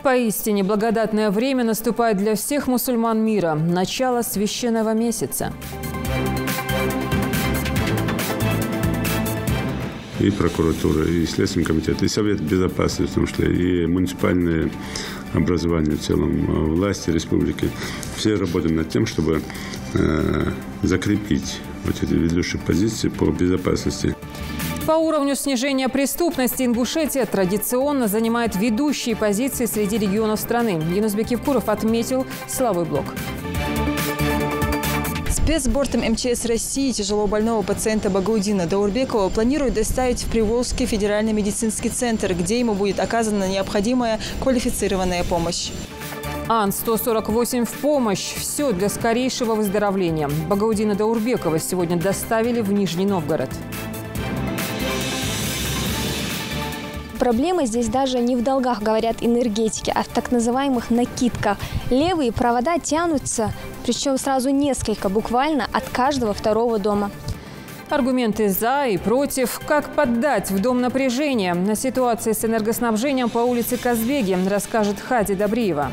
Поистине благодатное время наступает для всех мусульман мира. Начало священного месяца. И прокуратура, и Следственный комитет, и Совет Безопасности, в том числе, и муниципальные образования в целом, власти республики. Все работаем над тем, чтобы закрепить вот эти ведущие позиции по безопасности. По уровню снижения преступности Ингушетия традиционно занимает ведущие позиции среди регионов страны. Юнусбек Евкуров отметил силовой блок. Спецбортом МЧС России тяжелобольного пациента Багаудина Даурбекова планируют доставить в Приволжский федеральный медицинский центр, где ему будет оказана необходимая квалифицированная помощь. Ан-148 в помощь. Все для скорейшего выздоровления. Багаудина Даурбекова сегодня доставили в Нижний Новгород. Проблема здесь даже не в долгах, говорят энергетики, а в так называемых накидках. Левые провода тянутся, причем сразу несколько, буквально от каждого второго дома. Аргументы «за» и «против». Как поддать в дом напряжения? На ситуации с энергоснабжением по улице Казбеги расскажет Хади Добриева.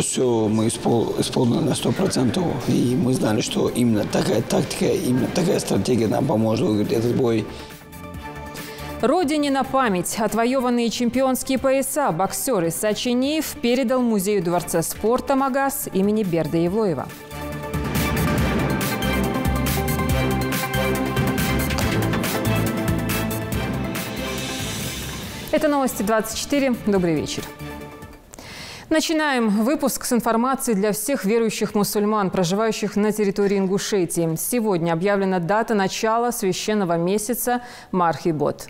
Все мы исполнили на 100%. И мы знали, что именно такая тактика, именно такая стратегия нам поможет выиграть этот бой. Родине на память. Отвоеванные чемпионские пояса боксер из Сачинеев передал Музею дворца спорта «Магаз» имени Берда Евлоева. Это новости 24. Добрый вечер. Начинаем выпуск с информацией для всех верующих мусульман, проживающих на территории Ингушетии. Сегодня объявлена дата начала священного месяца Мархибот.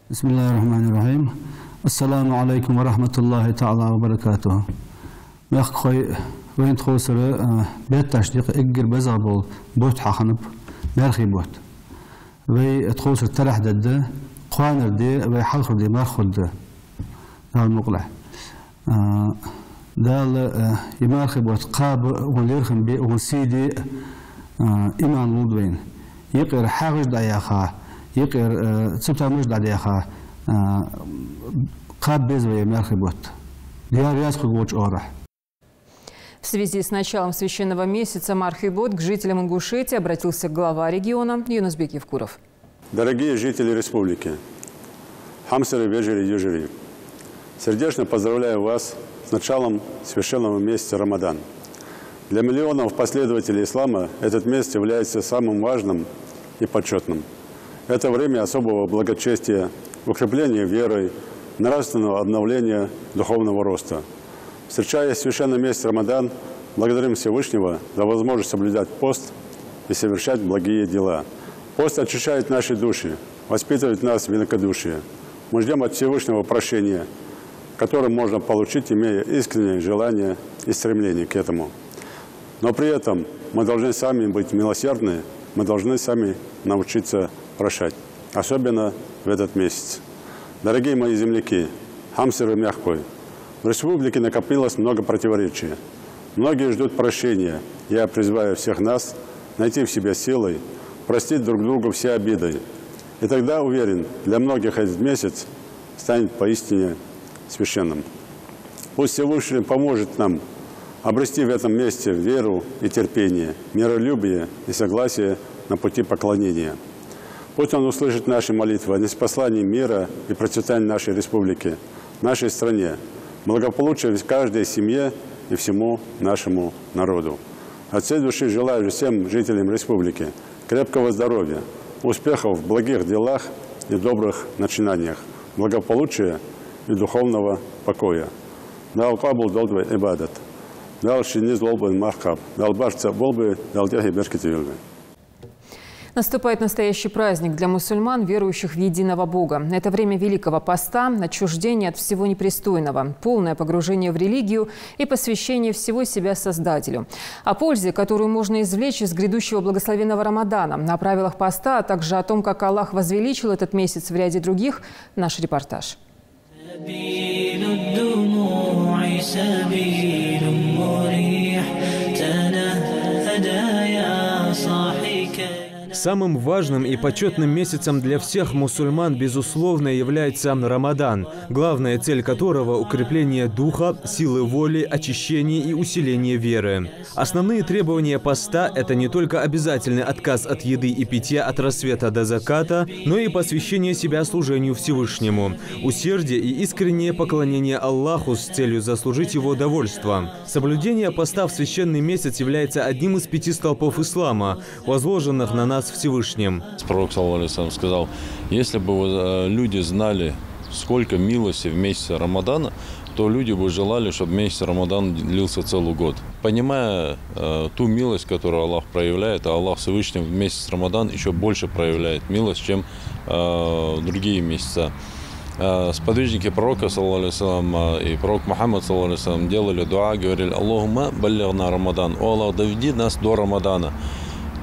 Бисмиллахир-рахманир-рахим. Ассаламу алейкум ва рахматуллахи та'ала ва баракатуху. Меххой вент хосра бет ташдиқ иггир базабол бот хаханб Мархибот. Вей тхоср тарахдад قانر دي ويحلخر دي مرخد ده المقلع دال يمارخب وتقاب ونيرخم بي ونسيدي إيمان لودوين يقر حاجز داياخا يقر تسبتا مش داياخا قاب بيزوي يمارخب وت ديار ياسخد وجه أورح. В связи с началом священного месяца Мархибот к жителям Ингушетии обратился глава региона Юнусбек Евкуров. Дорогие жители республики, хамсеры, вежери, южери, сердечно поздравляю вас с началом священного месяца Рамадан. Для миллионов последователей ислама этот месяц является самым важным и почетным. Это время особого благочестия, укрепления веры, нравственного обновления, духовного роста. Встречая священный месяц Рамадан, благодарим Всевышнего за возможность соблюдать пост и совершать благие дела. Пост очищает наши души, воспитывает нас в великодушие. Мы ждем от Всевышнего прощения, которое можно получить, имея искреннее желание и стремление к этому. Но при этом мы должны сами быть милосердны, мы должны сами научиться прощать, особенно в этот месяц. Дорогие мои земляки, хамсеры мягкой, в республике накопилось много противоречий. Многие ждут прощения. Я призываю всех нас найти в себе силой, простить друг другу все обиды. И тогда, уверен, для многих этот месяц станет поистине священным. Пусть Всевышний поможет нам обрести в этом месте веру и терпение, миролюбие и согласие на пути поклонения. Пусть Он услышит наши молитвы о ниспослании мира и процветании нашей республики, нашей стране, благополучия в каждой семье и всему нашему народу. От всей души желаю всем жителям республики крепкого здоровья, успехов в благих делах и добрых начинаниях, благополучия и духовного покоя. Дал кабул долбы ибадат, дал шиниз долбы мархаб, дал башца болбы, дал тяхи беркетивилбы. Наступает настоящий праздник для мусульман, верующих в единого Бога. Это время Великого Поста, отчуждение от всего непристойного, полное погружение в религию и посвящение всего себя Создателю. О пользе, которую можно извлечь из грядущего благословенного Рамадана, о правилах поста, а также о том, как Аллах возвеличил этот месяц в ряде других, наш репортаж. Самым важным и почетным месяцем для всех мусульман, безусловно, является Рамадан, главная цель которого – укрепление духа, силы воли, очищение и усиление веры. Основные требования поста – это не только обязательный отказ от еды и питья от рассвета до заката, но и посвящение себя служению Всевышнему, усердие и искреннее поклонение Аллаху с целью заслужить Его довольство. Соблюдение поста в священный месяц является одним из 5 столпов ислама, возложенных на нас Всевышним. Пророк сказал, если бы люди знали, сколько милости в месяце Рамадана, то люди бы желали, чтобы месяц Рамадан длился целый год. Понимая ту милость, которую Аллах проявляет, а Аллах Всевышний в месяц Рамадан еще больше проявляет милость, чем другие месяца. Сподвижники пророка, и пророк Мухаммад, делали дуа, говорили: «Аллахумма баллигна Рамадан». «О Аллах, доведи нас до Рамадана».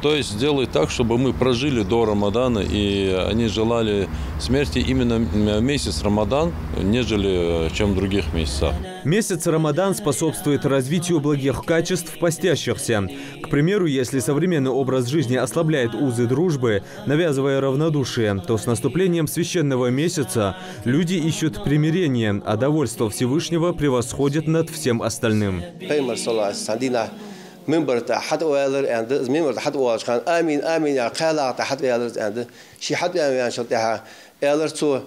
То есть сделай так, чтобы мы прожили до Рамадана, и они желали смерти именно в месяц Рамадан, нежели чем в других месяцах. Месяц Рамадан способствует развитию благих качеств постящихся. К примеру, если современный образ жизни ослабляет узы дружбы, навязывая равнодушие, то с наступлением священного месяца люди ищут примирение, а довольство Всевышнего превосходит над всем остальным. Member ta had oiler and the member had was kan amin ya qala ta had oilers and she had ya shaltaha oiler to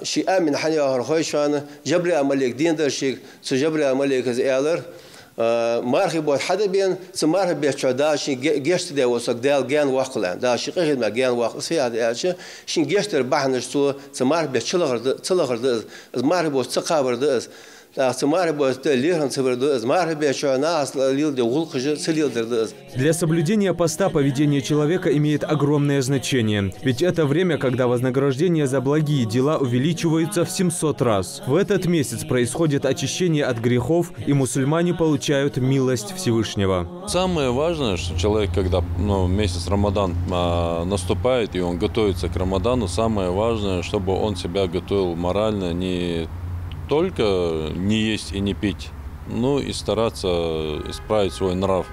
she amin hanya har khoyshan jabri amalik din der shik so jabri amalik az oiler marhi bot hada bin so marhi be choda she gest de was dal gan waqlan da she qid ma gan waq fi hada she gester bahnish so marhi be chilagir az marhi bot tsaqaber Для соблюдения поста поведение человека имеет огромное значение. Ведь это время, когда вознаграждение за благие дела увеличивается в 700 раз. В этот месяц происходит очищение от грехов, и мусульмане получают милость Всевышнего. Самое важное, что человек, когда месяц Рамадан наступает, и он готовится к Рамадану, самое важное, чтобы он себя готовил морально, не только не есть и не пить, но и стараться исправить свой нрав.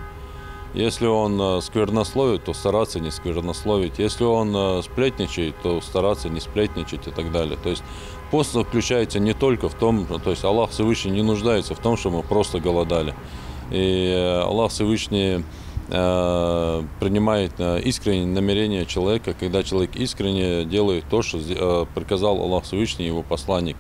Если он сквернословит, то стараться не сквернословить. Если он сплетничает, то стараться не сплетничать и так далее. То есть пост заключается не только в том, то есть Аллах Всевышний не нуждается в том, что мы просто голодали. И Аллах Всевышний принимает искреннее намерение человека, когда человек искренне делает то, что приказал Аллах Всевышний и его посланник.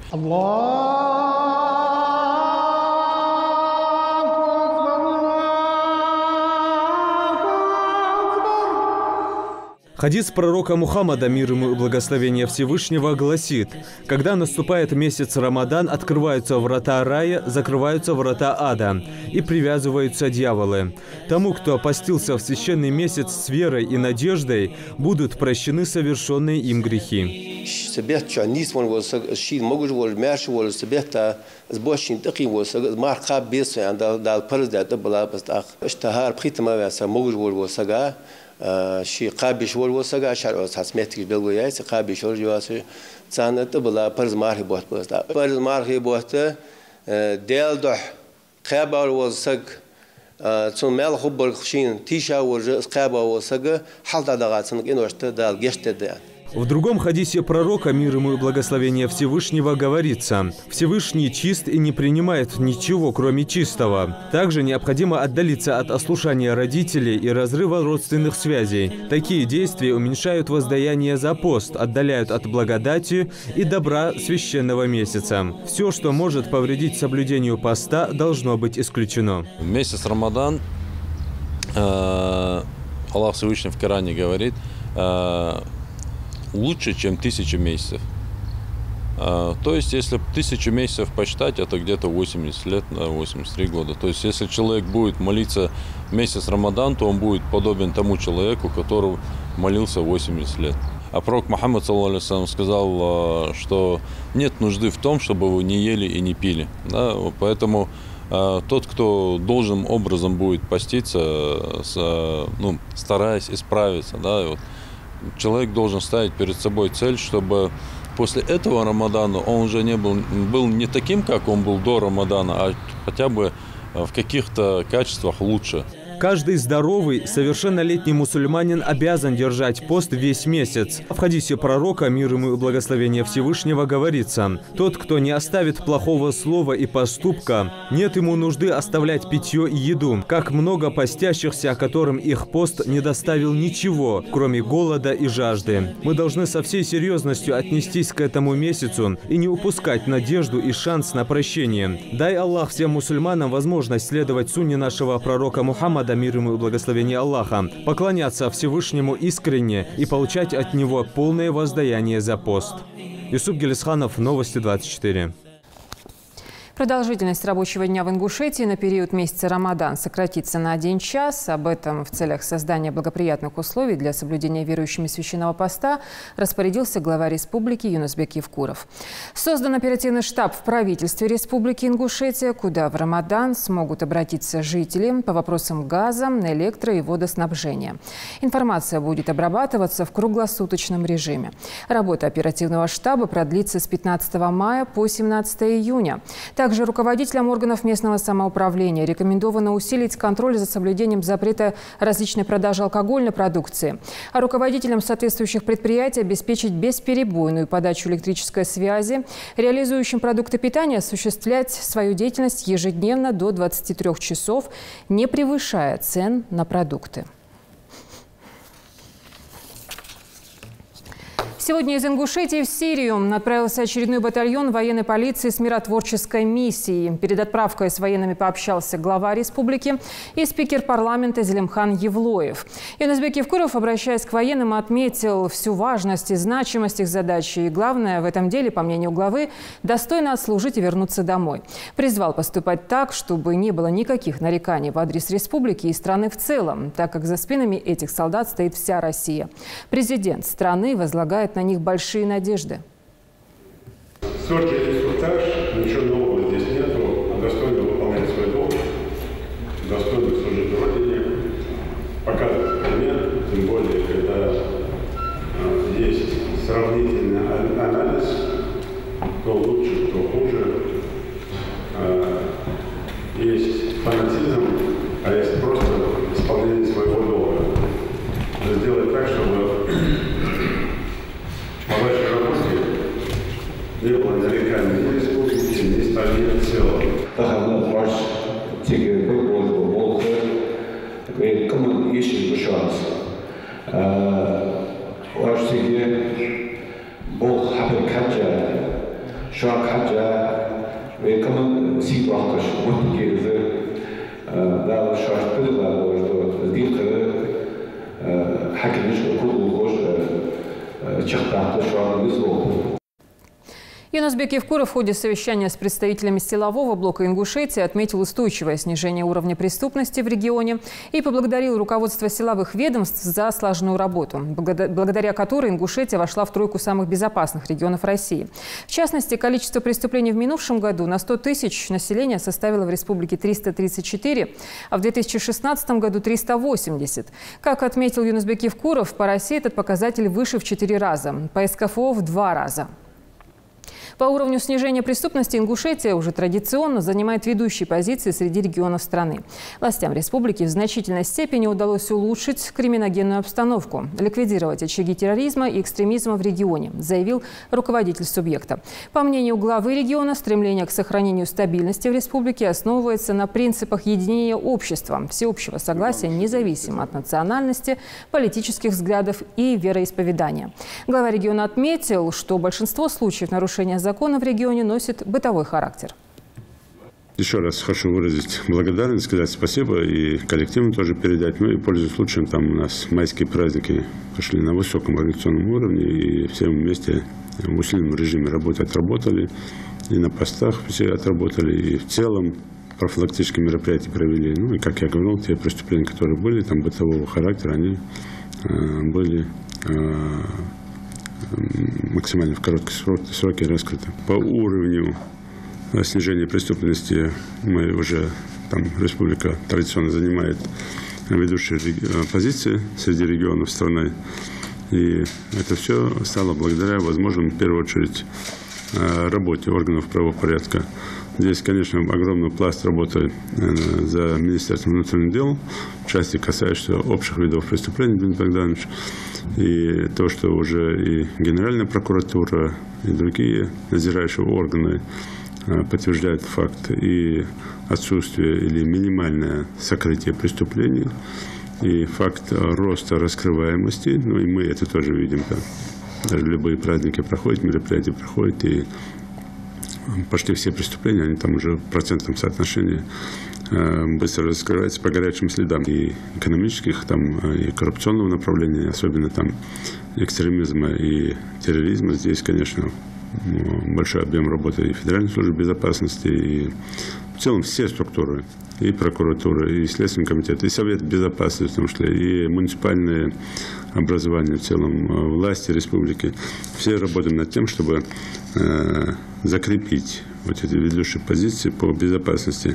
Хадис пророка Мухаммада, мир ему и благословение Всевышнего, гласит: когда наступает месяц Рамадан, открываются врата рая, закрываются врата ада и привязываются дьяволы. Тому, кто постился в священный месяц с верой и надеждой, будут прощены совершенные им грехи. شي قابش والوسقا شرع تسميتك بالوياس قابش والجواس تسانت بلا برز ماري بوت بس برز ماري بوت ديل دح قابل والسق تون مال خبر خشين تيشا ورز قابل والسق حالة دغاتن إنه اشتدال جشتد. В другом хадисе пророка, мир ему и благословение Всевышнего, говорится: Всевышний чист и не принимает ничего, кроме чистого. Также необходимо отдалиться от ослушания родителей и разрыва родственных связей. Такие действия уменьшают воздаяние за пост, отдаляют от благодати и добра священного месяца. Все, что может повредить соблюдению поста, должно быть исключено. Месяц Рамадан, Аллах Всевышний в Коране говорит, лучше, чем 1000 месяцев. То есть, если 1000 месяцев посчитать, это где-то 80 лет, 83 года. То есть, если человек будет молиться месяц Рамадан, то он будет подобен тому человеку, который молился 80 лет. А пророк Мухаммад сказал, что нет нужды в том, чтобы вы не ели и не пили. Да? Поэтому тот, кто должным образом будет поститься, стараясь исправиться, да, человек должен ставить перед собой цель, чтобы после этого Рамадана он уже был не таким, как он был до Рамадана, а хотя бы в каких-то качествах лучше. Каждый здоровый, совершеннолетний мусульманин обязан держать пост весь месяц. В хадисе пророка, мир ему и благословение Всевышнего, говорится: «Тот, кто не оставит плохого слова и поступка, нет ему нужды оставлять питье и еду, как много постящихся, которым их пост не доставил ничего, кроме голода и жажды». Мы должны со всей серьезностью отнестись к этому месяцу и не упускать надежду и шанс на прощение. Дай Аллах всем мусульманам возможность следовать сунне нашего пророка Мухаммада, мир ему и благословение Аллаха, поклоняться Всевышнему искренне и получать от него полное воздаяние за пост. Юсуп Гелисханов, Новости 24. Продолжительность рабочего дня в Ингушетии на период месяца Рамадан сократится на 1 час. Об этом в целях создания благоприятных условий для соблюдения верующими священного поста распорядился глава республики Юнусбек Евкуров. Создан оперативный штаб в правительстве Республики Ингушетия, куда в Рамадан смогут обратиться жители по вопросам газа, электро- и водоснабжения. Информация будет обрабатываться в круглосуточном режиме. Работа оперативного штаба продлится с 15 мая по 17 июня. Также руководителям органов местного самоуправления рекомендовано усилить контроль за соблюдением запрета различной продажи алкогольной продукции, а руководителям соответствующих предприятий обеспечить бесперебойную подачу электрической связи, реализующим продукты питания осуществлять свою деятельность ежедневно до 23 часов, не превышая цен на продукты. Сегодня из Ингушетии в Сирию отправился очередной батальон военной полиции с миротворческой миссией. Перед отправкой с военными пообщался глава республики и спикер парламента Зелимхан Евлоев. Юнусбек Евкуров, обращаясь к военным, отметил всю важность и значимость их задачи. И главное в этом деле, по мнению главы, достойно отслужить и вернуться домой. Призвал поступать так, чтобы не было никаких нареканий в адрес республики и страны в целом, так как за спинами этих солдат стоит вся Россия. Президент страны возлагает на них большие надежды. Сложный инструктаж, ничего нового здесь нету, а достойно выполнять свой долг, достойно служить Родине, показывать пример, тем более, когда есть сравнительный анализ, кто лучше, кто хуже, есть фанатизм, а есть просто исполнение своего долга. Сделать так, чтобы по вашей работе не было нареканий ни республики, ни стране в целом. Юнусбек Евкуров в ходе совещания с представителями силового блока Ингушетии отметил устойчивое снижение уровня преступности в регионе и поблагодарил руководство силовых ведомств за слаженную работу, благодаря которой Ингушетия вошла в тройку самых безопасных регионов России. В частности, количество преступлений в минувшем году на 100 тысяч населения составило в республике 334, а в 2016 году 380. Как отметил Юнусбек Евкуров, по России этот показатель выше в 4 раза, по СКФО в 2 раза. По уровню снижения преступности Ингушетия уже традиционно занимает ведущие позиции среди регионов страны. Властям республики в значительной степени удалось улучшить криминогенную обстановку, ликвидировать очаги терроризма и экстремизма в регионе, заявил руководитель субъекта. По мнению главы региона, стремление к сохранению стабильности в республике основывается на принципах единения общества, всеобщего согласия независимо от национальности, политических взглядов и вероисповедания. Глава региона отметил, что большинство случаев нарушения закона в регионе носит бытовой характер. Еще раз хочу выразить благодарность, сказать спасибо и коллективно тоже передать. Ну и, пользуясь случаем, там у нас майские праздники пошли на высоком организационном уровне, и все вместе в усиленном режиме работы отработали, и на постах все отработали, и в целом профилактические мероприятия провели. Ну и, как я говорил, те преступления, которые были там бытового характера, они были максимально в короткие сроки раскрыты. По уровню снижения преступности мы уже, там, республика традиционно занимает ведущие позиции среди регионов страны. И это все стало благодаря, возможно, в первую очередь, работе органов правопорядка. Здесь, конечно, огромный пласт работы за Министерством внутренних дел, в части касающейся общих видов преступлений, Дмитрий Богданович. И то, что уже и Генеральная прокуратура, и другие надзирающие органы подтверждают факт и отсутствие или минимальное сокрытие преступлений, и факт роста раскрываемости. Ну и мы это тоже видим. Да. Даже любые праздники проходят, мероприятия проходят, и почти все преступления, они там уже в процентном соотношении быстро раскрываются по горячим следам. И экономических, там, и коррупционного направления, особенно там экстремизма и терроризма. Здесь, конечно, большой объем работы и Федеральной службы безопасности, и в целом все структуры, и прокуратура, и Следственный комитет, и Совет безопасности, в том числе, и муниципальные образования в целом, власти республики. Все работаем над тем, чтобы закрепить вот эти ведущие позиции по безопасности.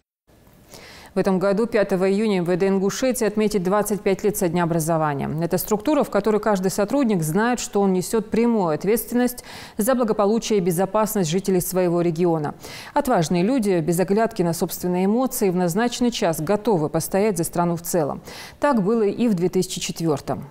В этом году, 5 июня, МВД Ингушетии отметит 25 лет со дня образования. Это структура, в которой каждый сотрудник знает, что он несет прямую ответственность за благополучие и безопасность жителей своего региона. Отважные люди, без оглядки на собственные эмоции, в назначенный час готовы постоять за страну в целом. Так было и в 2004-м.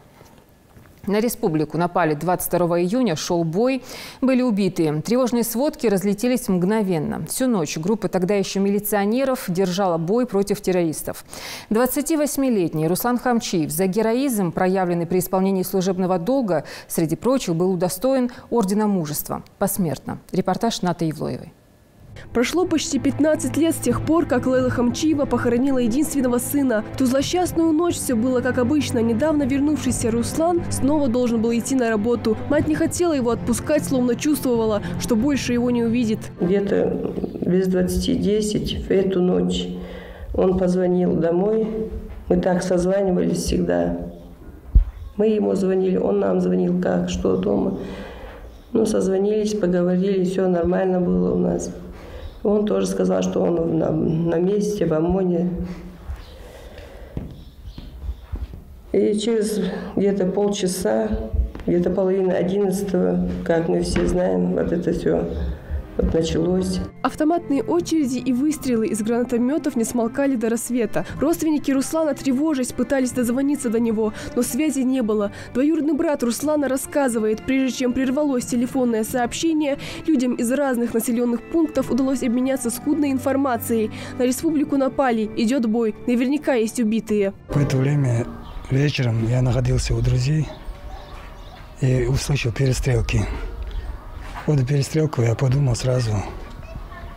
На республику напали 22 июня, шел бой, были убиты. Тревожные сводки разлетелись мгновенно. Всю ночь группа тогда еще милиционеров держала бой против террористов. 28-летний Руслан Хамчиев за героизм, проявленный при исполнении служебного долга, среди прочих, был удостоен ордена мужества посмертно. Репортаж Наты Евлоевой. Прошло почти 15 лет с тех пор, как Лейла Хамчиева похоронила единственного сына. В ту злосчастную ночь все было как обычно. Недавно вернувшийся Руслан снова должен был идти на работу. Мать не хотела его отпускать, словно чувствовала, что больше его не увидит. Где-то без 20:10 в эту ночь он позвонил домой. Мы так созванивались всегда. Мы ему звонили, он нам звонил, как, что дома. Ну, созвонились, поговорили, все нормально было у нас. Он тоже сказал, что он на месте, в ОМОНе. И через где-то полчаса, где-то половина 11-го, как мы все знаем, вот это все вот началось. Автоматные очереди и выстрелы из гранатометов не смолкали до рассвета. Родственники Руслана, тревожась, пытались дозвониться до него, но связи не было. Двоюродный брат Руслана рассказывает, прежде чем прервалось телефонное сообщение, людям из разных населенных пунктов удалось обменяться скудной информацией. На республику напали, идет бой, наверняка есть убитые. В это время вечером я находился у друзей и услышал перестрелки. После перестрелки я подумал сразу,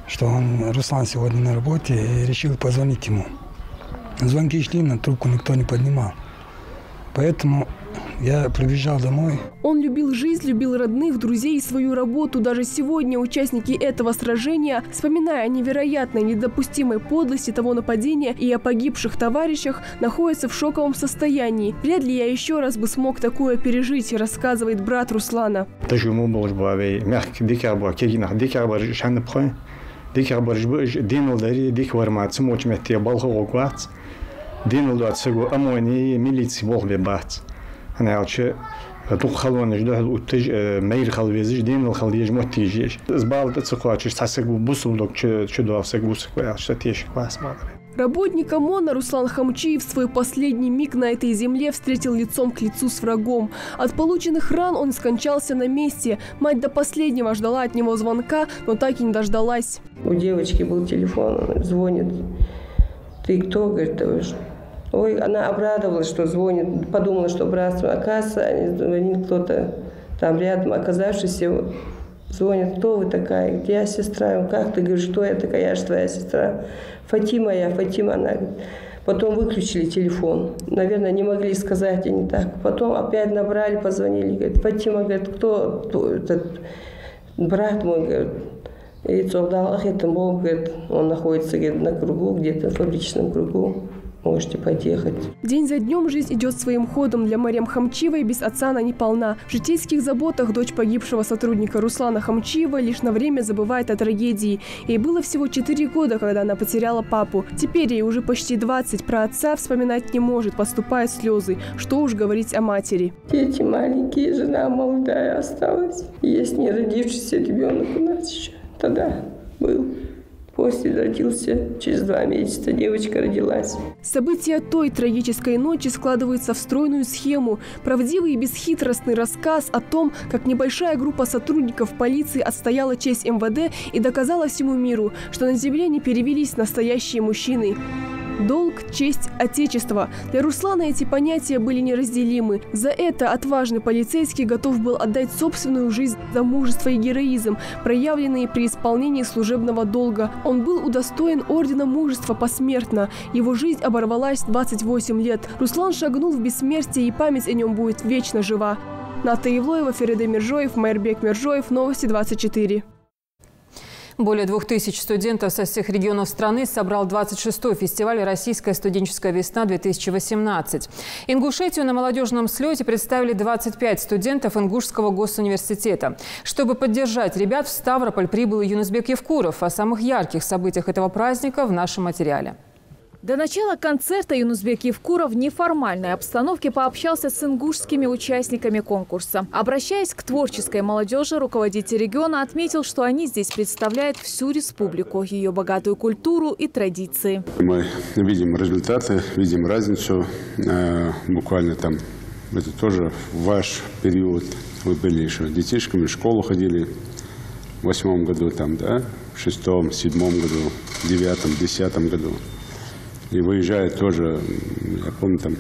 что Руслан сегодня на работе, и решил позвонить ему. Звонки шли, но трубку никто не поднимал. Поэтому я прибежал домой. Он любил жизнь, любил родных, друзей и свою работу. Даже сегодня участники этого сражения, вспоминая о невероятной, недопустимой подлости того нападения и о погибших товарищах, находятся в шоковом состоянии. Вряд ли я еще раз бы смог такое пережить, рассказывает брат Руслана. أنا عالشة تخلون جده وتج مير خلويزج دين الخليج متيجيش زبال تسقاطش تحسك بوصلك شو دوافسك بوسك عالشة تيش كواس ما أدري. Работник ОМОНа Руслан Хамчиев свой последний миг на этой земле встретил лицом к лицу с врагом. От полученных ран он скончался на месте. Мать до последнего ждала от него звонка, но так и не дождалась. У девочки был телефон, она звонит. Ты кто? Говорит, ой, она обрадовалась, что звонит, подумала, что братство. Оказывается, звонит кто-то там рядом, оказавшийся, звонит, кто вы такая? Где я сестра? Как ты? Говоришь, что я такая? Я же твоя сестра. Фатима я, Фатима она. Потом выключили телефон. Наверное, не могли сказать, и не так. Потом опять набрали, позвонили. Говорит, Фатима, говорит, кто этот брат мой, говорит. И Цовдалах, это Бог, говорит, он находится, говорит, на кругу, где-то в фабричном кругу. можете подъехать. День за днем жизнь идет своим ходом. Для Марьям Хамчиевой без отца она не полна. В житейских заботах дочь погибшего сотрудника Руслана Хамчиева лишь на время забывает о трагедии. Ей было всего 4 года, когда она потеряла папу. Теперь ей уже почти 20. Про отца вспоминать не может, подступают слезы. Что уж говорить о матери. Дети маленькие, жена молодая осталась. Есть не родившийся ребенок у нас еще. Тогда был. После родился, через 2 месяца девочка родилась. События той трагической ночи складываются в стройную схему. Правдивый и бесхитростный рассказ о том, как небольшая группа сотрудников полиции отстояла честь МВД и доказала всему миру, что на земле не перевелись настоящие мужчины. Долг, честь, отечество. Для Руслана эти понятия были неразделимы. За это отважный полицейский готов был отдать собственную жизнь за мужество и героизм, проявленные при исполнении служебного долга. Он был удостоен ордена мужества посмертно. Его жизнь оборвалась в 28 лет. Руслан шагнул в бессмертие, и память о нем будет вечно жива. Ната Евлоева, Фериде Миржоев, Майрбек Миржоев, Новости 24. Более 2000 студентов со всех регионов страны собрал 26-й фестиваль «Российская студенческая весна-2018». Ингушетию на молодежном слете представили 25 студентов Ингушского госуниверситета. Чтобы поддержать ребят, в Ставрополь прибыл Юнусбек Евкуров. О самых ярких событиях этого праздника в нашем материале. До начала концерта Юнусбек Евкуров в неформальной обстановке пообщался с ингушскими участниками конкурса. Обращаясь к творческой молодежи, руководитель региона отметил, что они здесь представляют всю республику, ее богатую культуру и традиции. Мы видим результаты, видим разницу. Буквально там, это тоже ваш период. Вы были еще детишками, в школу ходили в 8-м году, там, да, в 6-м, 7-м году, 9-м, 10-м году. И выезжая тоже, я помню, там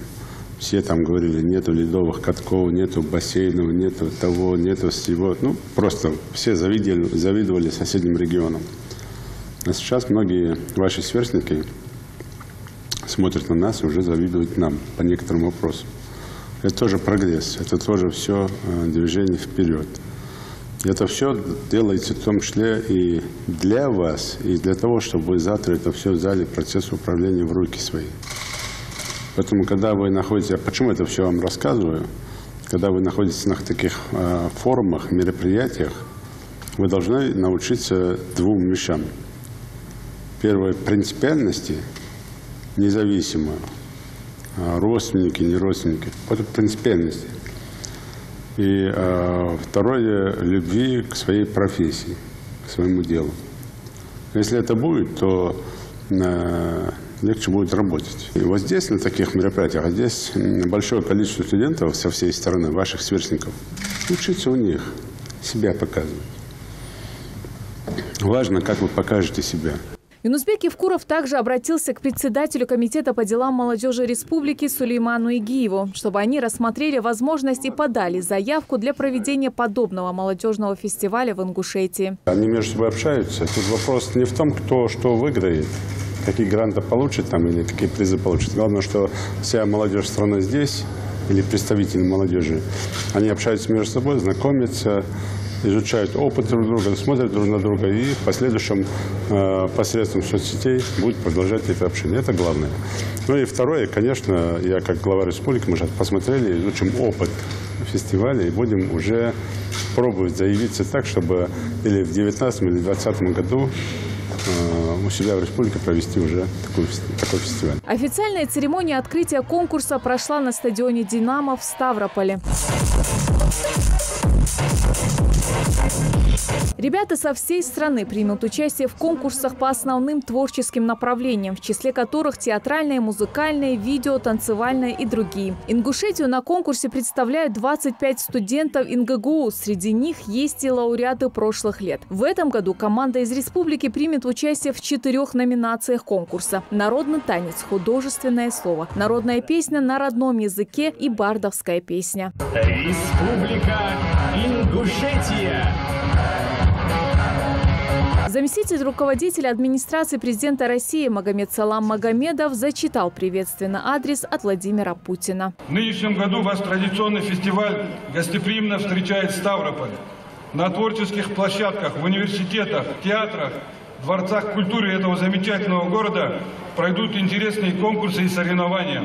все там говорили, нету ледовых катков, нету бассейнов, нету того, нету всего. Ну, просто все завидовали соседним регионам. А сейчас многие ваши сверстники смотрят на нас и уже завидуют нам по некоторым вопросам. Это тоже прогресс, это тоже все движение вперед. Это все делается в том числе и для вас, и для того, чтобы вы завтра это все взяли процесс управления в руки свои. Поэтому, когда вы находитесь, почему это все вам рассказываю, когда вы находитесь на таких форумах, мероприятиях, вы должны научиться 2 вещам. Первое – принципиальности, независимо, родственники, не родственники, это принципиальности. И второе – любви к своей профессии, к своему делу. Если это будет, то легче будет работать. И вот здесь, на таких мероприятиях, здесь большое количество студентов со всей страны, ваших сверстников, учиться у них, себя показывать. Важно, как вы покажете себя. Юнусбек Евкуров также обратился к председателю комитета по делам молодежи республики Сулейману Игиеву, чтобы они рассмотрели возможность и подали заявку для проведения подобного молодежного фестиваля в Ингушетии. Они между собой общаются. Тут вопрос не в том, кто что выиграет, какие гранты получит там, или какие призы получит. Главное, что вся молодежь страны здесь, или представители молодежи, они общаются между собой, знакомятся, изучают опыт друг друга, смотрят друг на друга и в последующем посредством соцсетей будут продолжать это общение. Это главное. Ну и второе, конечно, я как глава республики, мы сейчас посмотрели, изучим опыт фестиваля и будем уже пробовать заявиться так, чтобы или в 2019 или в 2020 году у себя в республике провести уже такой фестиваль. Официальная церемония открытия конкурса прошла на стадионе «Динамо» в Ставрополе. Ребята со всей страны примут участие в конкурсах по основным творческим направлениям, в числе которых театральное, музыкальное, видео, танцевальное и другие. Ингушетию на конкурсе представляют 25 студентов ИНГГУ. Среди них есть и лауреаты прошлых лет. В этом году команда из республики примет участие в 4 номинациях конкурса. Народный танец, художественное слово, народная песня на родном языке и бардовская песня. Республика Ингушетия. Заместитель руководителя администрации президента России Магомед Салам Магомедов зачитал приветственный адрес от Владимира Путина. В нынешнем году ваш традиционный фестиваль гостеприимно встречает Ставрополь. На творческих площадках, в университетах, театрах дворцах культуры этого замечательного города пройдут интересные конкурсы и соревнования,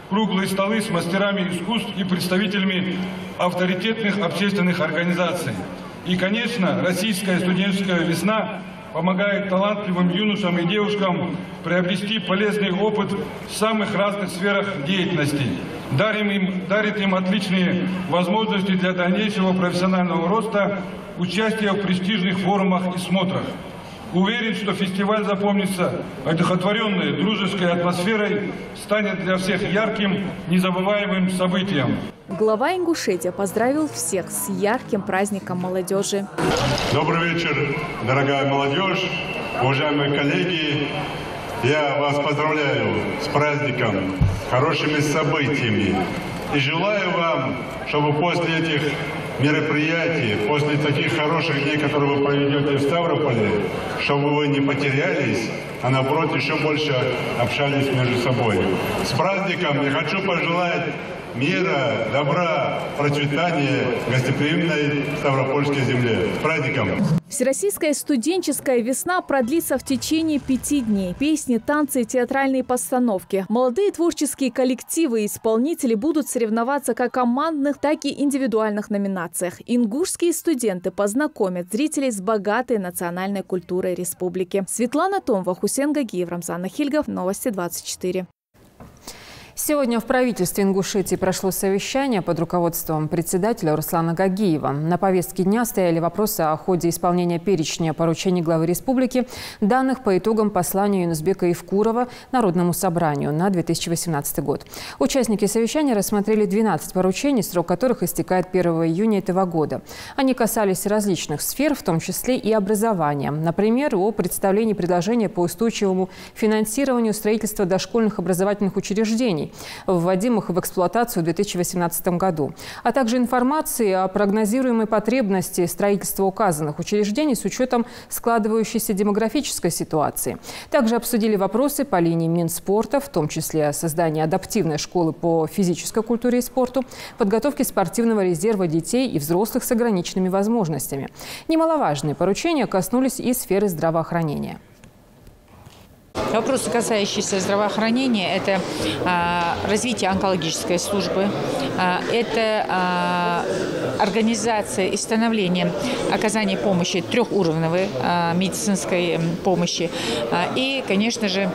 круглые столы с мастерами искусств и представителями авторитетных общественных организаций. И, конечно, российская студенческая весна помогает талантливым юношам и девушкам приобрести полезный опыт в самых разных сферах деятельности, дарит им отличные возможности для дальнейшего профессионального роста, участия в престижных форумах и смотрах. Уверен, что фестиваль запомнится одухотворенной дружеской атмосферой, станет для всех ярким, незабываемым событием. Глава Ингушетии поздравил всех с ярким праздником молодежи. Добрый вечер, дорогая молодежь, уважаемые коллеги. Я вас поздравляю с праздником, хорошими событиями. И желаю вам, чтобы после этих мероприятий, после таких хороших дней, которые вы проведете в Ставрополе, чтобы вы не потерялись, а наоборот еще больше общались между собой. С праздником я хочу пожелать мира, добра, процветания гостеприимной Ставропольской земле. С праздником! Всероссийская студенческая весна продлится в течение 5 дней. Песни, танцы и театральные постановки. Молодые творческие коллективы и исполнители будут соревноваться как в командных, так и индивидуальных номинациях. Ингушские студенты познакомят зрителей с богатой национальной культурой республики. Светлана Томова, Хусен Гагиев, Рамзан Ахильгов. Новости 24. Сегодня в правительстве Ингушетии прошло совещание под руководством председателя Руслана Гагиева. На повестке дня стояли вопросы о ходе исполнения перечня поручений главы республики, данных по итогам послания Юнусбека Евкурова Народному собранию на 2018 год. Участники совещания рассмотрели 12 поручений, срок которых истекает 1 июня этого года. Они касались различных сфер, в том числе и образования. Например, о представлении предложения по устойчивому финансированию строительства дошкольных образовательных учреждений, вводимых в эксплуатацию в 2018 году, а также информации о прогнозируемой потребности строительства указанных учреждений с учетом складывающейся демографической ситуации. Также обсудили вопросы по линии Минспорта, в том числе создание адаптивной школы по физической культуре и спорту, подготовки спортивного резерва детей и взрослых с ограниченными возможностями. Немаловажные поручения коснулись и сферы здравоохранения. Вопросы, касающиеся здравоохранения, это развитие онкологической службы, это организация и становление оказания помощи трехуровневой медицинской помощи и, конечно же,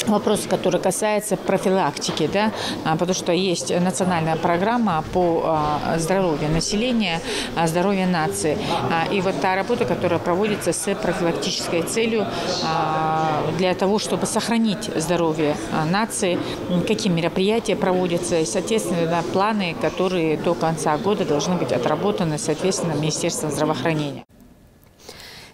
вопрос, который касается профилактики, да, потому что есть национальная программа по здоровью населения, здоровью нации. И вот та работа, которая проводится с профилактической целью для того, чтобы сохранить здоровье нации, какие мероприятия проводятся и, соответственно, планы, которые до конца года должны быть отработаны, соответственно, Министерством здравоохранения.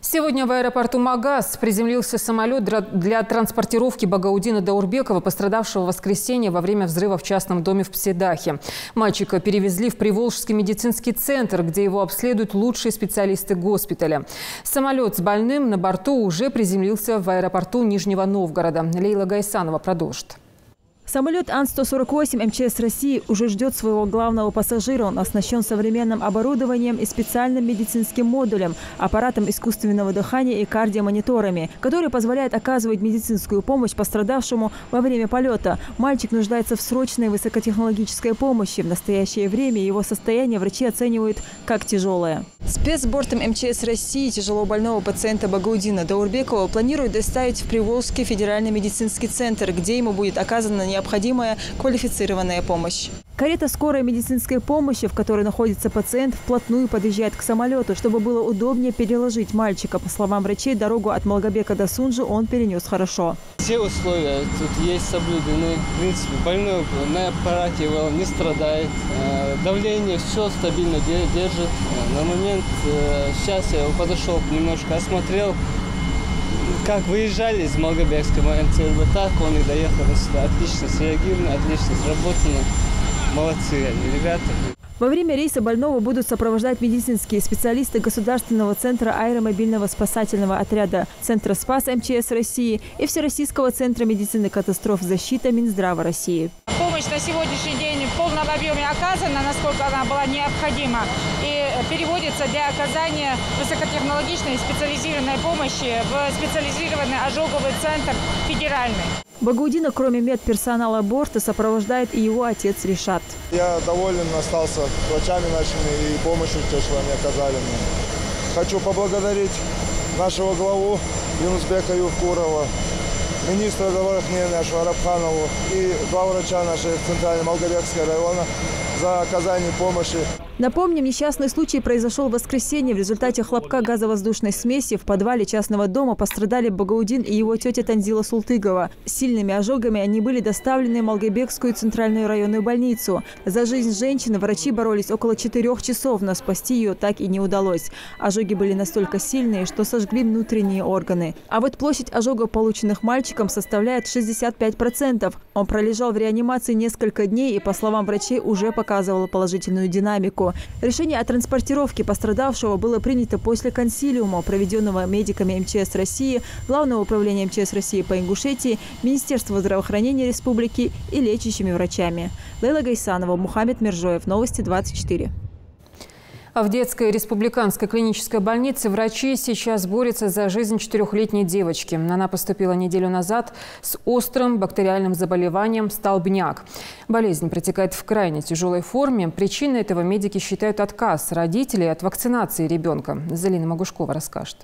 Сегодня в аэропорту Магаз приземлился самолет для транспортировки Багаудина Даурбекова, пострадавшего в воскресенье во время взрыва в частном доме в Пседахе. Мальчика перевезли в Приволжский медицинский центр, где его обследуют лучшие специалисты госпиталя. Самолет с больным на борту уже приземлился в аэропорту Нижнего Новгорода. Лейла Гайсанова продолжит. Самолет Ан-148 МЧС России уже ждет своего главного пассажира. Он оснащен современным оборудованием и специальным медицинским модулем, аппаратом искусственного дыхания и кардиомониторами, которые позволяют оказывать медицинскую помощь пострадавшему во время полета. Мальчик нуждается в срочной высокотехнологической помощи. В настоящее время его состояние врачи оценивают как тяжелое. Спецбортом МЧС России тяжело больного пациента Багаудина Даурбекова планируют доставить в Приволжский федеральный медицинский центр, где ему будет оказана необходимая квалифицированная помощь. Карета скорой медицинской помощи, в которой находится пациент, вплотную подъезжает к самолету. Чтобы было удобнее переложить мальчика. По словам врачей, дорогу от Малгобека до Сунжи он перенес хорошо. Все условия тут есть соблюдены. В принципе, больной на аппарате не страдает. Давление все стабильно держит. На момент, сейчас я подошел, немножко осмотрел. Как выезжали из Малгобекского МЦРБ, так он и доехал сюда. Отлично среагировано, отлично сработано. Молодцы они, ребята. Во время рейса больного будут сопровождать медицинские специалисты Государственного центра аэромобильного спасательного отряда Центра СПАС МЧС России и Всероссийского центра медицины катастроф защиты Минздрава России. Помощь на сегодняшний день в полном объеме оказана, насколько она была необходима. И переводится для оказания высокотехнологичной специализированной помощи в специализированный ожоговый центр федеральный. Багаудина, кроме медперсонала борта, сопровождает и его отец Ришат. Я доволен остался врачами нашими и помощью, что они оказали мне. Хочу поблагодарить нашего главу Юнусбека Ювкурова, министра здравоохранения нашего Арабханову и главврача нашей Центральной Малгобекского района за оказание помощи. Напомним, несчастный случай произошел в воскресенье. В результате хлопка газовоздушной смеси в подвале частного дома пострадали Багаудин и его тетя Танзила Султыгова. С сильными ожогами они были доставлены в Малгобекскую центральную районную больницу. За жизнь женщины врачи боролись около 4 часов, но спасти ее так и не удалось. Ожоги были настолько сильные, что сожгли внутренние органы. А вот площадь ожогов, полученных мальчиком, составляет 65%. Он пролежал в реанимации несколько дней и, по словам врачей, уже показывал положительную динамику. Решение о транспортировке пострадавшего было принято после консилиума, проведенного медиками МЧС России, Главного управления МЧС России по Ингушетии, Министерства здравоохранения республики и лечащими врачами. Лейла Гайсанова, Мухаммед Миржоев. Новости 24. А в детской республиканской клинической больнице врачи сейчас борются за жизнь 4-летней девочки. Она поступила неделю назад с острым бактериальным заболеванием столбняк. Болезнь протекает в крайне тяжелой форме. Причиной этого медики считают отказ родителей от вакцинации ребенка. Залина Магушкова расскажет.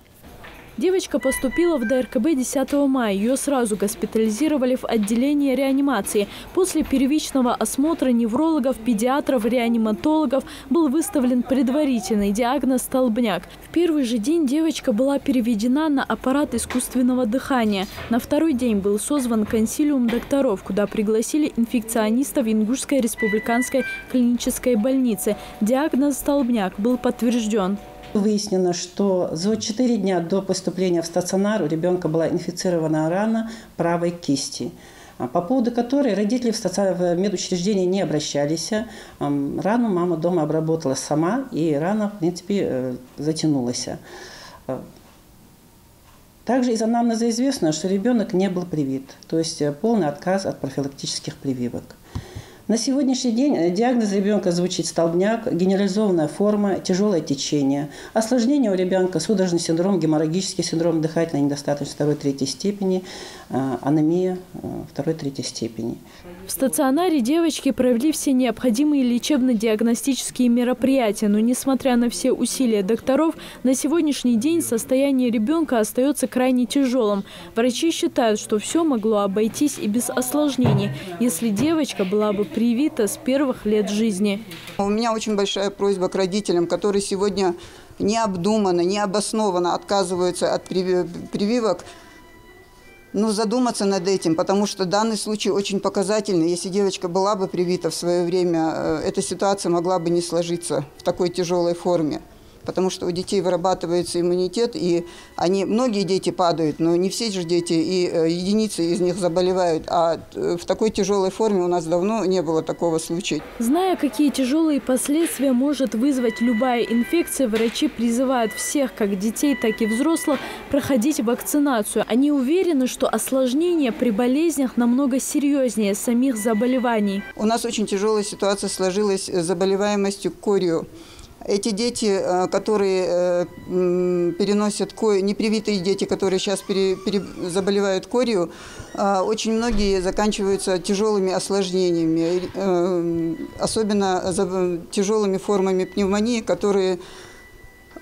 Девочка поступила в ДРКБ 10 мая. Ее сразу госпитализировали в отделение реанимации. После первичного осмотра неврологов, педиатров, реаниматологов был выставлен предварительный диагноз столбняк. В первый же день девочка была переведена на аппарат искусственного дыхания. На второй день был созван консилиум докторов, куда пригласили инфекционистов Ингушской республиканской клинической больницы. Диагноз столбняк был подтвержден. Выяснено, что за 4 дня до поступления в стационар у ребенка была инфицирована рана правой кисти, по поводу которой родители в медучреждение не обращались. Рану мама дома обработала сама, и рана, в принципе, затянулась. Также из анамнеза известно, что ребенок не был привит, то есть полный отказ от профилактических прививок. На сегодняшний день диагноз ребенка звучит столбняк, генерализованная форма, тяжелое течение. Осложнение у ребенка: судорожный синдром, геморрагический синдром, дыхательная недостаточность 2-3 степени, анемия 2-3 степени. В стационаре девочки провели все необходимые лечебно-диагностические мероприятия, но несмотря на все усилия докторов, на сегодняшний день состояние ребенка остается крайне тяжелым. Врачи считают, что все могло обойтись и без осложнений, если девочка была бы привита с первых лет жизни. У меня очень большая просьба к родителям, которые сегодня необдуманно, необоснованно отказываются от прививок, задуматься над этим, потому что данный случай очень показательный. Если девочка была бы привита в свое время, эта ситуация могла бы не сложиться в такой тяжелой форме. Потому что у детей вырабатывается иммунитет, и многие дети падают, но не все же дети, и единицы из них заболевают. А в такой тяжелой форме у нас давно не было такого случая. Зная, какие тяжелые последствия может вызвать любая инфекция, врачи призывают всех, как детей, так и взрослых, проходить вакцинацию. Они уверены, что осложнения при болезнях намного серьезнее самих заболеваний. У нас очень тяжелая ситуация сложилась с заболеваемостью корью. Эти дети, которые переносят корью, непривитые дети, которые сейчас заболевают корью, очень многие заканчиваются тяжелыми осложнениями, особенно тяжелыми формами пневмонии, которые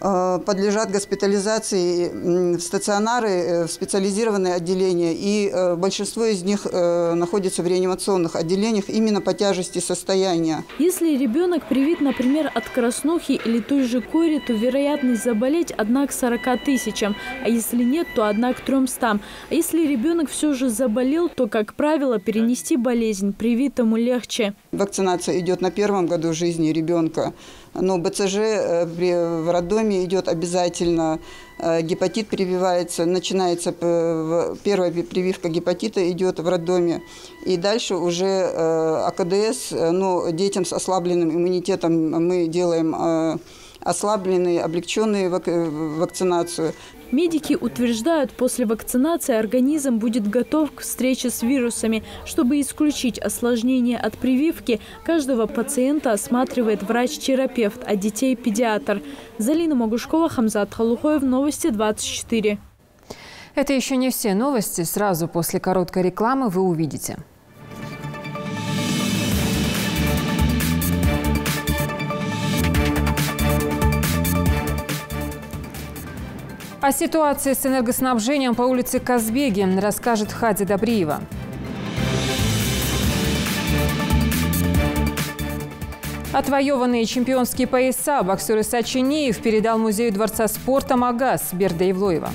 подлежат госпитализации в стационары, в специализированные отделения, и большинство из них находятся в реанимационных отделениях именно по тяжести состояния. Если ребенок привит, например, от краснухи или той же кори, то вероятность заболеть 1 к 40 тысячам, а если нет, то 1 к 300. А если ребенок все же заболел, то, как правило, перенести болезнь привитому легче. Вакцинация идет на 1-м году жизни ребенка. Но БЦЖ в роддоме идет обязательно, гепатит прививается, начинается первая прививка гепатита идет в роддоме. И дальше уже АКДС, детям с ослабленным иммунитетом мы делаем ослабленные, облегченные вакцинацию. Медики утверждают, после вакцинации организм будет готов к встрече с вирусами. Чтобы исключить осложнения от прививки, каждого пациента осматривает врач-терапевт, а детей – педиатр. Залина Могушкова, Хамзат Халухоев, Новости 24. Это еще не все новости. Сразу после короткой рекламы вы увидите. О ситуации с энергоснабжением по улице Казбеги расскажет Хади Добриева. Отвоеванные чемпионские пояса боксер Иса Чинеев передал музею Дворца спорта «Магаз» Берда Евлоева.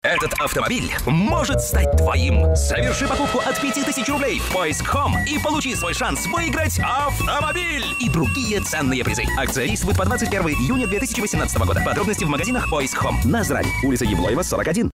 Этот автомобиль может стать твоим. Соверши покупку от 5000 рублей в Поиск Home и получи свой шанс выиграть автомобиль и другие ценные призы. Акция действует по 21 июня 2018 года. Подробности в магазинах Поиск Home. Назрань, улица Евлоева, 41.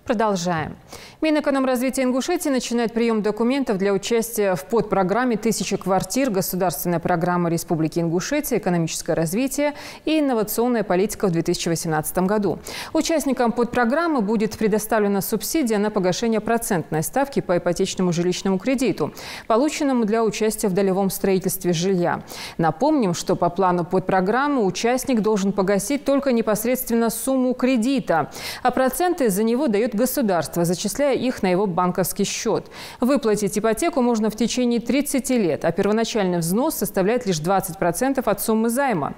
Продолжаем. Минэкономразвития Ингушетии начинает прием документов для участия в подпрограмме «1000 квартир» Государственной программы Республики Ингушетия «Экономическое развитие и инновационная политика» в 2018 году. Участникам подпрограммы будет предоставлена субсидия на погашение процентной ставки по ипотечному жилищному кредиту, полученному для участия в долевом строительстве жилья. Напомним, что по плану подпрограммы участник должен погасить только непосредственно сумму кредита, а проценты за него дает государство, зачисляя их на его банковский счет. Выплатить ипотеку можно в течение 30 лет, а первоначальный взнос составляет лишь 20% от суммы займа.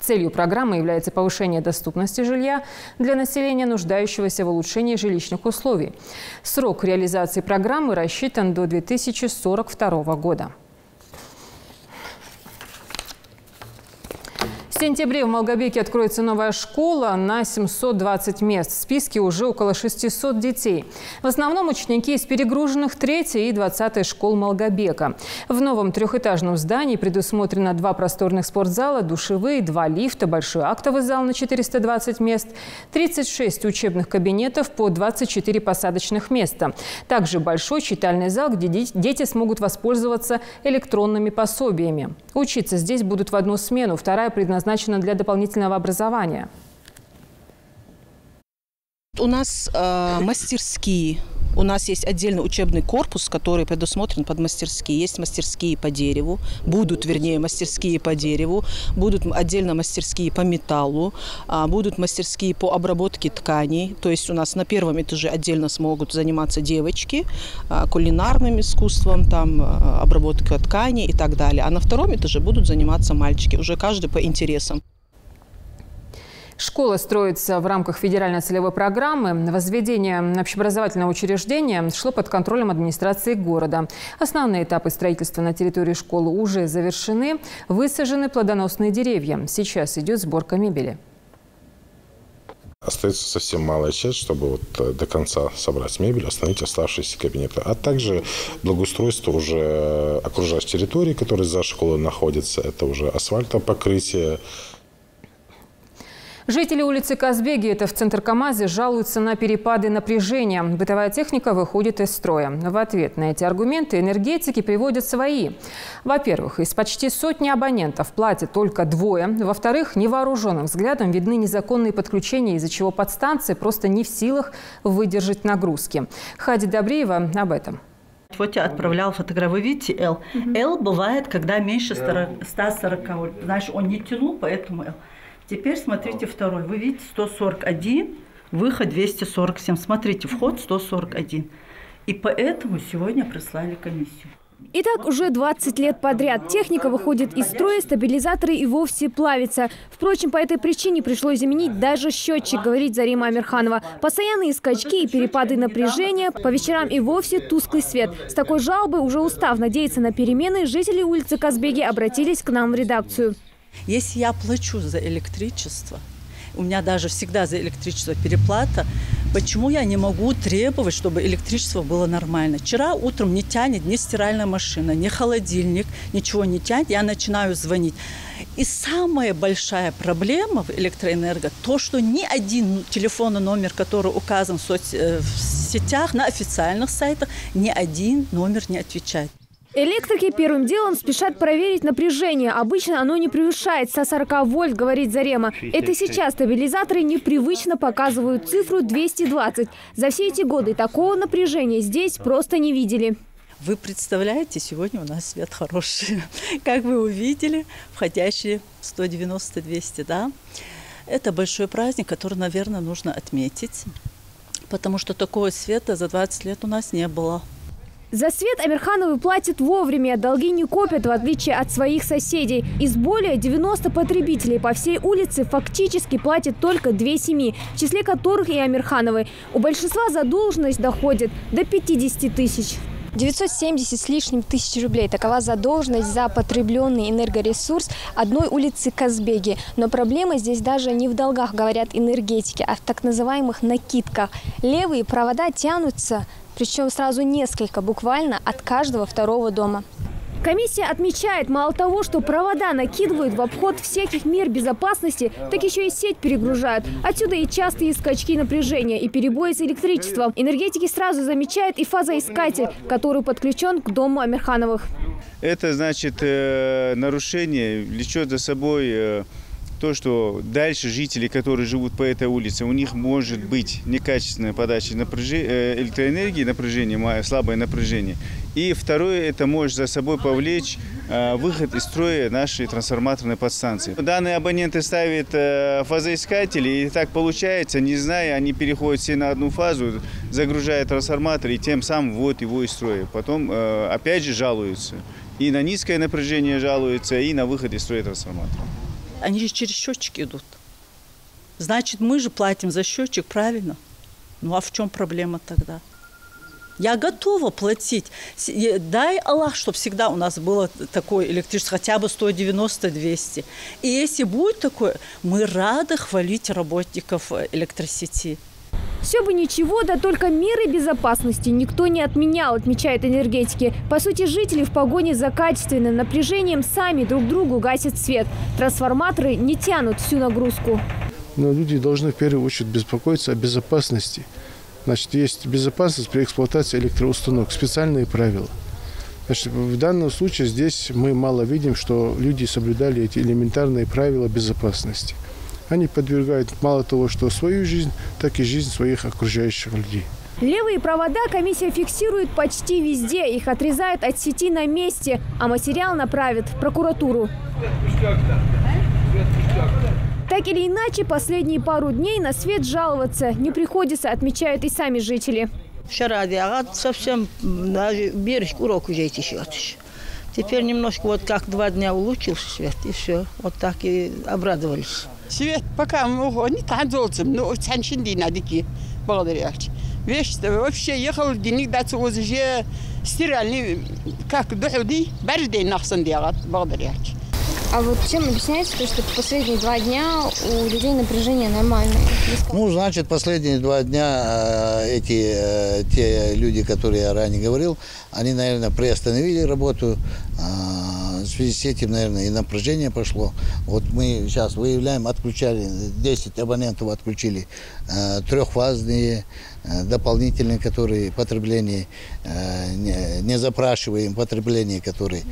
Целью программы является повышение доступности жилья для населения, нуждающегося в улучшении жилищных условий. Срок реализации программы рассчитан до 2042 года. В сентябре в Малгобеке откроется новая школа на 720 мест. В списке уже около 600 детей. В основном ученики из перегруженных 3-й и 20-й школ Малгобека. В новом трехэтажном здании предусмотрено 2 просторных спортзала, душевые, 2 лифта, большой актовый зал на 420 мест, 36 учебных кабинетов по 24 посадочных места. Также большой читальный зал, где дети смогут воспользоваться электронными пособиями. Учиться здесь будут в одну смену, вторая предназначена для дополнительного образования. У нас мастерские. У нас есть отдельный учебный корпус, который предусмотрен под мастерские. Есть мастерские по дереву, будут, вернее, мастерские по дереву, будут отдельно мастерские по металлу, будут мастерские по обработке тканей. То есть у нас на первом этаже отдельно смогут заниматься девочки кулинарным искусством, там, обработка тканей и так далее. А на втором этаже будут заниматься мальчики, уже каждый по интересам. Школа строится в рамках федеральной целевой программы. Возведение общеобразовательного учреждения шло под контролем администрации города. Основные этапы строительства на территории школы уже завершены. Высажены плодоносные деревья. Сейчас идет сборка мебели. Остается совсем малая часть, чтобы до конца собрать мебель, остановить оставшиеся кабинеты. А также благоустройство уже окружающей территории, которая за школой находится. Это уже асфальтопокрытие. Жители улицы Казбеги, это в центр Камазе, жалуются на перепады напряжения. Бытовая техника выходит из строя. В ответ на эти аргументы энергетики приводят свои. Во-первых, из почти сотни абонентов платят только 2. Во-вторых, невооруженным взглядом видны незаконные подключения, из-за чего подстанции просто не в силах выдержать нагрузки. Хади Добриева об этом. Вот я отправлял фотографию. Вы видите L? L бывает, когда меньше 140 вольт. Знаешь, он не тянул, поэтому L. Теперь смотрите второй. Вы видите 141, выход 247. Смотрите, вход 141. И поэтому сегодня прислали комиссию. Итак, уже 20 лет подряд техника выходит из строя, стабилизаторы и вовсе плавятся. Впрочем, по этой причине пришлось заменить даже счетчик, говорит Зарима Амирханова. Постоянные скачки и перепады напряжения, по вечерам и вовсе тусклый свет. С такой жалобой, уже устав надеяться на перемены, жители улицы Казбеги обратились к нам в редакцию. Если я плачу за электричество, у меня даже всегда за электричество переплата, Почему я не могу требовать, чтобы электричество было нормально? Вчера утром не тянет ни стиральная машина, ни холодильник, ничего не тянет. Я начинаю звонить. И самая большая проблема в электроэнерго – то, что ни один телефонный номер, который указан в соцсетях, на официальных сайтах, ни один номер не отвечает. Электрики первым делом спешат проверить напряжение. Обычно оно не превышает 140 вольт, говорит Зарема. Это сейчас стабилизаторы непривычно показывают цифру 220. За все эти годы такого напряжения здесь просто не видели. Вы представляете, сегодня у нас свет хороший. Как вы увидели, входящие 190-200, да? Это большой праздник, который, наверное, нужно отметить, потому что такого света за 20 лет у нас не было. За свет Амирхановы платят вовремя, долги не копят, в отличие от своих соседей. Из более 90 потребителей по всей улице фактически платят только 2 семьи, в числе которых и Амирхановы. У большинства задолженность доходит до 50 тысяч. 970 с лишним тысяч рублей. Такова задолженность за потребленный энергоресурс одной улицы Казбеги. Но проблема здесь даже не в долгах, говорят энергетики, а в так называемых накидках. Левые провода тянутся, причем сразу несколько, буквально от каждого второго дома. Комиссия отмечает, мало того, что провода накидывают в обход всяких мер безопасности, так еще и сеть перегружают. Отсюда и частые скачки напряжения, и перебои с электричеством. Энергетики сразу замечают и фазоискатель, который подключен к дому Амирхановых. Это значит нарушение влечет за собой то, что дальше жители, которые живут по этой улице, у них может быть некачественная подача электроэнергии, напряжение, слабое напряжение. И второе, это может за собой повлечь выход из строя нашей трансформаторной подстанции. Данные абоненты ставят фазоискатели, и так получается, не зная, они переходят все на одну фазу, загружают трансформатор и тем самым вводят его из строя. Потом опять же жалуются. И на низкое напряжение жалуются, и на выход из строя трансформатора. Они же через счетчик идут. Значит, мы же платим за счетчик, правильно? Ну а в чем проблема тогда? Я готова платить. Дай Аллах, чтобы всегда у нас было такое электричество, хотя бы 190-200. И если будет такое, мы рады хвалить работников электросети. Все бы ничего, да только меры безопасности никто не отменял, отмечают энергетики. По сути, жители в погоне за качественным напряжением сами друг другу гасят свет. Трансформаторы не тянут всю нагрузку. Но люди должны в первую очередь беспокоиться о безопасности. Значит, есть безопасность при эксплуатации электроустановок, специальные правила. Значит, в данном случае здесь мы мало видим, что люди соблюдали эти элементарные правила безопасности. Они подвергают мало того, что свою жизнь, так и жизнь своих окружающих людей. Левые провода комиссия фиксирует почти везде. Их отрезают от сети на месте, а материал направят в прокуратуру. Так или иначе, последние пару дней на свет жаловаться не приходится, отмечают и сами жители. Вчера совсем берег урок уже течет. Теперь немножко вот как 2 дня улучшился свет, и все. Вот так и обрадовались. Свет пока не танцуем, но саншин динадики благодаря. Вещь вообще ехал денег дать уже стиральный, как доходи, беждей нахсан диагат благодаря. А вот чем объясняется то, что последние 2 дня у людей напряжение нормальное? Ну, значит, последние 2 дня те люди, которые я ранее говорил, они, наверное, приостановили работу. В связи с этим, наверное, и напряжение пошло. Вот мы сейчас выявляем, отключали, 10 абонентов отключили, 3-фазные, дополнительные, которые потребление, не запрашиваем потребление, которые.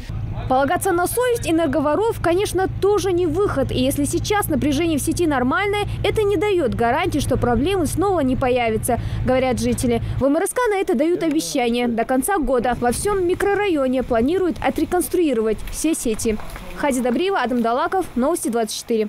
Полагаться на совесть энерговоров, конечно, тоже не выход. И если сейчас напряжение в сети нормальное, это не дает гарантии, что проблемы снова не появятся, говорят жители. В МРСК на это дают обещание. До конца года во всем микрорайоне планируют отреконструировать все сети. Хади Добриева, Адам Далаков, Новости 24.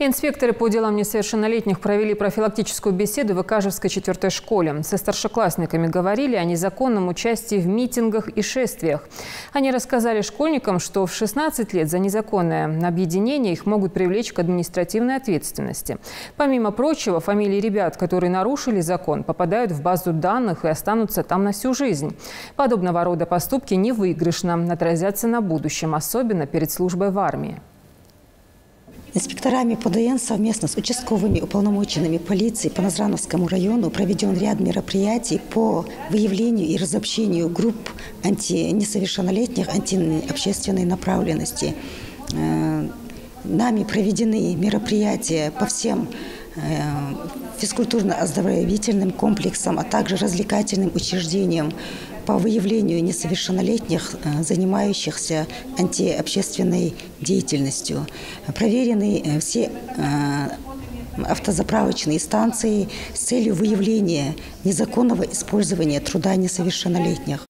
Инспекторы по делам несовершеннолетних провели профилактическую беседу в Икажевской 4-й школе. Со старшеклассниками говорили о незаконном участии в митингах и шествиях. Они рассказали школьникам, что в 16 лет за незаконное объединение их могут привлечь к административной ответственности. Помимо прочего, фамилии ребят, которые нарушили закон, попадают в базу данных и останутся там на всю жизнь. Подобного рода поступки невыигрышно, отразятся на будущем, особенно перед службой в армии. Инспекторами ПДН совместно с участковыми уполномоченными полиции по Назрановскому району проведен ряд мероприятий по выявлению и разобщению групп несовершеннолетних антиобщественной направленности. Нами проведены мероприятия по всем физкультурно-оздоровительным комплексам, а также развлекательным учреждениям по выявлению несовершеннолетних, занимающихся антиобщественной деятельностью. Проверены все автозаправочные станции с целью выявления незаконного использования труда несовершеннолетних.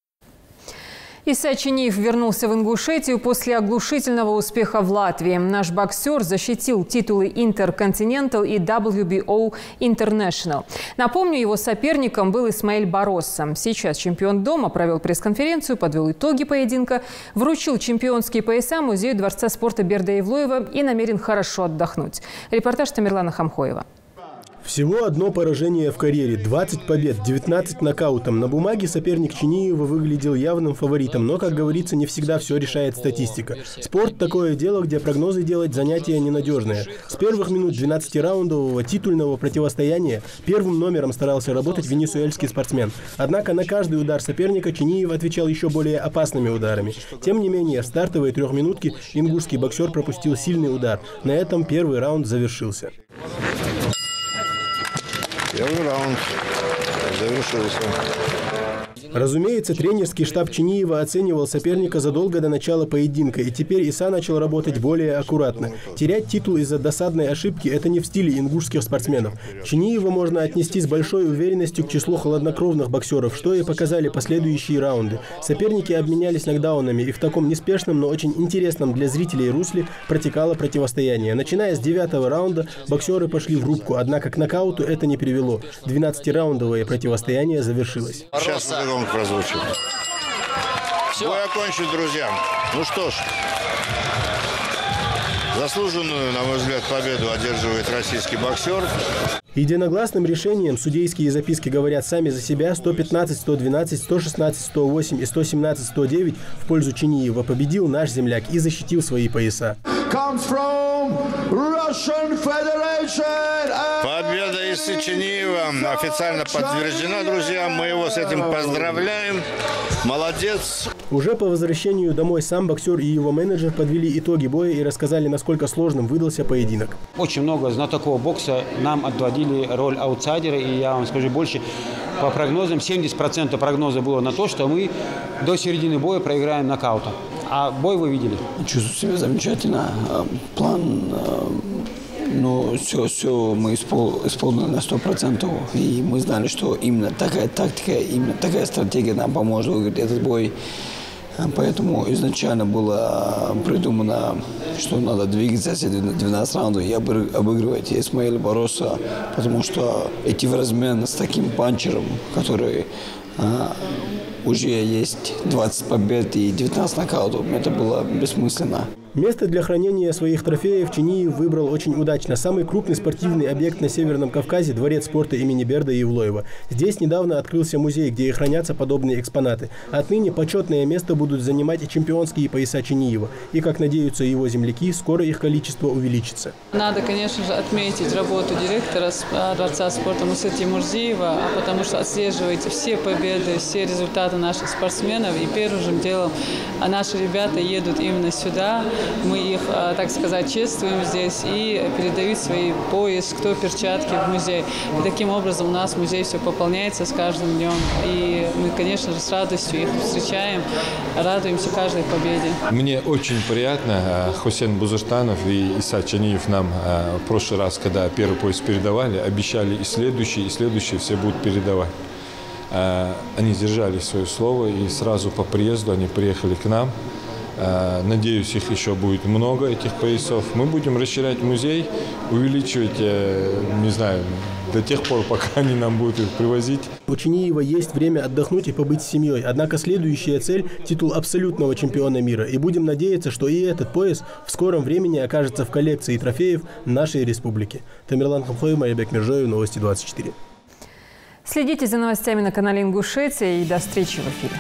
Иса Чиниев вернулся в Ингушетию после оглушительного успеха в Латвии. Наш боксер защитил титулы Intercontinental и WBO International. Напомню, его соперником был Исмаэль Бароса. Сейчас чемпион дома провел пресс-конференцию, подвел итоги поединка, вручил чемпионские пояса Музею Дворца спорта Берда Евлоева и намерен хорошо отдохнуть. Репортаж Тамерлана Хамхоева. Всего одно поражение в карьере, 20 побед, 19 нокаутом. На бумаге соперник Чиниева выглядел явным фаворитом, но, как говорится, не всегда все решает статистика. Спорт – такое дело, где прогнозы делать занятие ненадежное. С первых минут 12-раундового титульного противостояния первым номером старался работать венесуэльский спортсмен. Однако на каждый удар соперника Чиниев отвечал еще более опасными ударами. Тем не менее, в стартовой трехминутке ингушский боксер пропустил сильный удар. На этом первый раунд завершился. Первый раунд завершился. Разумеется, тренерский штаб Чиниева оценивал соперника задолго до начала поединка, и теперь Иса начал работать более аккуратно. Терять титул из-за досадной ошибки – это не в стиле ингушских спортсменов. Чиниева можно отнести с большой уверенностью к числу хладнокровных боксеров, что и показали последующие раунды. Соперники обменялись нокдаунами, и в таком неспешном, но очень интересном для зрителей русле протекало противостояние. Начиная с 9-го раунда боксеры пошли в рубку, однако к нокауту это не привело. 12-раундовое противостояние завершилось. Прозвучит. Бой окончен, друзья. Ну что ж, заслуженную, на мой взгляд, победу одерживает российский боксер. Единогласным решением судейские записки говорят сами за себя. 115-112, 116-108 и 117-109 в пользу Чиниева победил наш земляк и защитил свои пояса. Победа Исы Чиниева официально подтверждена, друзья. Мы его с этим поздравляем. Молодец. Уже по возвращению домой сам боксер и его менеджер подвели итоги боя и рассказали, насколько сложным выдался поединок. Очень много знатоков бокса нам отводили роль аутсайдера. И я вам скажу больше, по прогнозам, 70% прогноза было на то, что мы до середины боя проиграем нокаутом. А бой вы видели? Чувствую себя замечательно. План, ну, все мы исполнили на 100%. И мы знали, что именно такая тактика, именно такая стратегия нам поможет выиграть этот бой. Поэтому изначально было придумано, что надо двигаться все 12 раундов и обыгрывать Исмаэля Бароса, потому что идти в размен с таким панчером, который уже есть 20 побед и 19 нокаутов, это было бессмысленно. Место для хранения своих трофеев Чиниев выбрал очень удачно. Самый крупный спортивный объект на Северном Кавказе – дворец спорта имени Берда Евлоева. Здесь недавно открылся музей, где и хранятся подобные экспонаты. Отныне почетное место будут занимать и чемпионские пояса Чиниева. И, как надеются его земляки, скоро их количество увеличится. Надо, конечно же, отметить работу директора Дворца спорта Мусы Тимурзиева, потому что отслеживает все победы, все результаты наших спортсменов. И первым делом наши ребята едут именно сюда. Мы их, так сказать, чествуем здесь и передают свой пояс, кто перчатки в музей. И таким образом у нас музей все пополняется с каждым днем. И мы, конечно же, с радостью их встречаем, радуемся каждой победе. Мне очень приятно. Хусейн Бузуртанов и Иса Чиниев нам в прошлый раз, когда первый пояс передавали, обещали и следующие все будут передавать. Они сдержали свое слово и сразу по приезду они приехали к нам. Надеюсь, их еще будет много, этих поясов. Мы будем расширять музей, увеличивать, не знаю, до тех пор, пока они нам будут их привозить. У Чиниева есть время отдохнуть и побыть с семьей. Однако следующая цель – титул абсолютного чемпиона мира. И будем надеяться, что и этот пояс в скором времени окажется в коллекции трофеев нашей республики. Тамерлан Хамхоев, Майбек Миржоев, Новости 24. Следите за новостями на канале Ингушетия и до встречи в эфире.